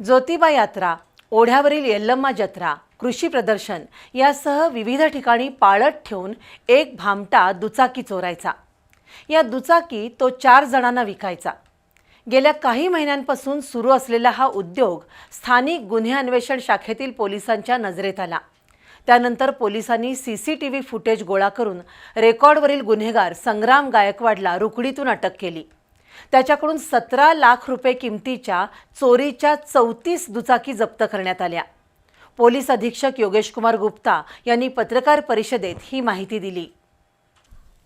ज्योतिबा यात्रा, ओढ्यावरील यल्लम्मा जत्रा, कृषी प्रदर्शन यासह विविध ठिकाणी पाळत ठेवून एक भामटा दुचाकी चोरायचा। या दुचाकी तो 4 जणांना विकायचा। गेल्या काही महिन्यांपासून सुरू असलेला हा उद्योग स्थानिक गुन्हे अन्वेषण शाखेतील पोलिसांच्या नजरेत आला। त्यानंतर पोलिसांनी सीसीटीव्ही फुटेज गोळा करून रेकॉर्डवरील गुन्हेगार संग्राम गायकवाडला रुकडीतून अटक केली। त्याच्याकडून 17 लाख रुपये किमतीच्या चोरीच्या 34 दुचाकी जप्त करण्यात आल्या। पोलीस अधीक्षक योगेश कुमार गुप्ता यांनी पत्रकार परिषदेत ही माहिती दिली।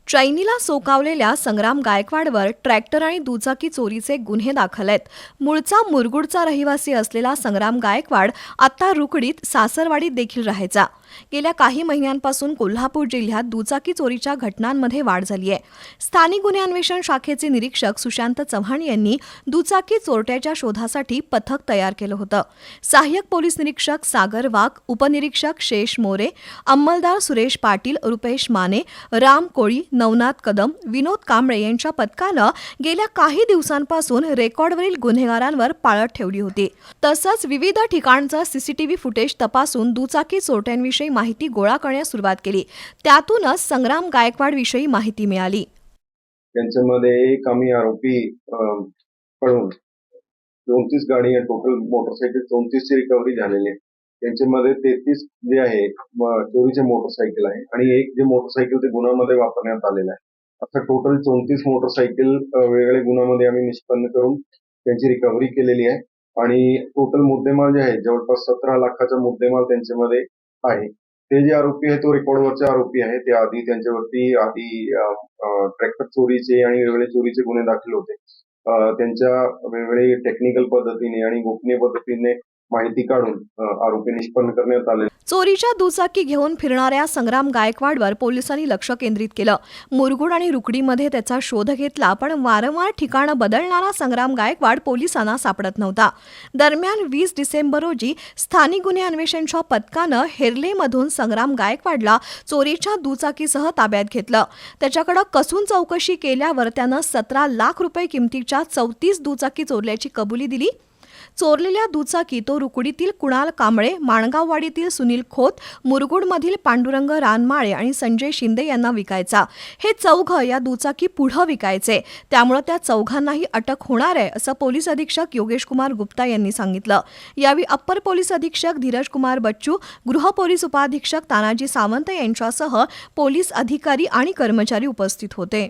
चैनीला सोकावलेल्या संग्राम गायकवाडवर ट्रॅक्टर आणि दुचाकी चोरीचे गुन्हे दाखल आहेत। मूळचा मुरगुडचा रहिवासी असलेला संग्राम गायकवाड आता रुकडीत सासरवाडीत देखील राहायचा। गेल्या काही महिन्यांपासून कोल्हापूर जिल्ह्यात दुचाकी चोरीच्या घटनांमध्ये वाढ झाली आहे। स्थानिक गुन्हे अन्वेषण शाखेचे निरीक्षक सुशांत चव्हाण यांनी दुचाकी चोरट्याच्या शोधासाठी पथक तयार केलं होतं। सहाय्यक पोलीस निरीक्षक सागर वाघ, उपनिरीक्षक शेष मोरे, अंमलदार सुरेश पाटील, रुपेश माने, राम कोळी, नवनाथ कदम, विनोद कांबळे यांच्या पथकानं गेल्या काही दिवसांपासून रेकॉर्डवरील गुन्हेगारांवर पाळत ठेवली होती। तसंच विविध ठिकाणचं सीसीटीव्ही फुटेज तपासून दुचाकी चोरट्यांविषयी माहिती गोळा करण्यास सुरुवात केली। त्यातूनच संग्राम गायकवाड विषयी माहिती मिळाली। त्यांच्यामध्ये एक आम्ही आरोपी पकडून 34 गाडी टोटल मोटरसायकल 34 ची रिकव्हरी झालेली आहे। त्यांच्यामध्ये 33 जे आहे चोरीचे मोटरसायकल आहे आणि एक जे मोटरसायकल ते गुन्ह्यामध्ये वापरण्यात आलेलं आहे। आता टोटल 34 मोटरसायकल वेगवेगळ्या गुन्ह्यामध्ये आम्ही निष्पन्न करून त्यांची रिकव्हरी केलेली आहे आणि टोटल मुद्देमाल जे आहे जवळपास 17 लाखाचा मुद्देमाल त्यांच्यामध्ये आहे। ते जे आरोपी आहे तो रेकॉर्डवरचे आरोपी आहे। ते आधी त्यांच्यावरती ट्रॅक्टर चोरीचे आणि वेगवेगळे चोरीचे गुन्हे दाखल होते। त्यांच्या वेगवेगळे टेक्निकल पद्धतीने आणि गोपनीय पद्धतीने माहिती काढून आरोपी निष्पन्न करण्यात आले। चोरीच्या दुचाकी घेऊन फिरणाऱ्या संग्राम गायकवाडवर पोलिसांनी लक्ष केंद्रित केलं। मुरगुड आणि रुकडीमध्ये त्याचा शोध घेतला, पण वारंवार ठिकाणं बदलणारा संग्राम गायकवाड पोलिसांना सापडत नव्हता। दरम्यान 20 डिसेंबर रोजी स्थानिक गुन्हे अन्वेषणच्या पथकानं हेर्लेमधून संग्राम गायकवाडला चोरीच्या दुचाकीसह ताब्यात घेतलं। त्याच्याकडे कसून चौकशी केल्यावर त्यानं 17 लाख रुपये किमतीच्या 34 दुचाकी चोरल्याची कबुली दिली। चोरलेल्या दुचाकी तो रुकडीतील कुणाल कांबळे, माणगाववाडीतील सुनील खोत, मुरगुडमधील पांडुरंग रानमाळे आणि संजय शिंदे यांना विकायचा। हे चौघं या दुचाकी पुढे विकायचे, त्यामुळे त्या चौघांनाही अटक होणार आहे असं पोलीस अधीक्षक योगेश कुमार गुप्ता यांनी सांगितलं। यावेळी अप्पर पोलीस अधीक्षक धीरज कुमार बच्चू, गृह पोलीस उपाधीक्षक तानाजी सावंत यांच्यासह पोलीस अधिकारी आणि कर्मचारी उपस्थित होते।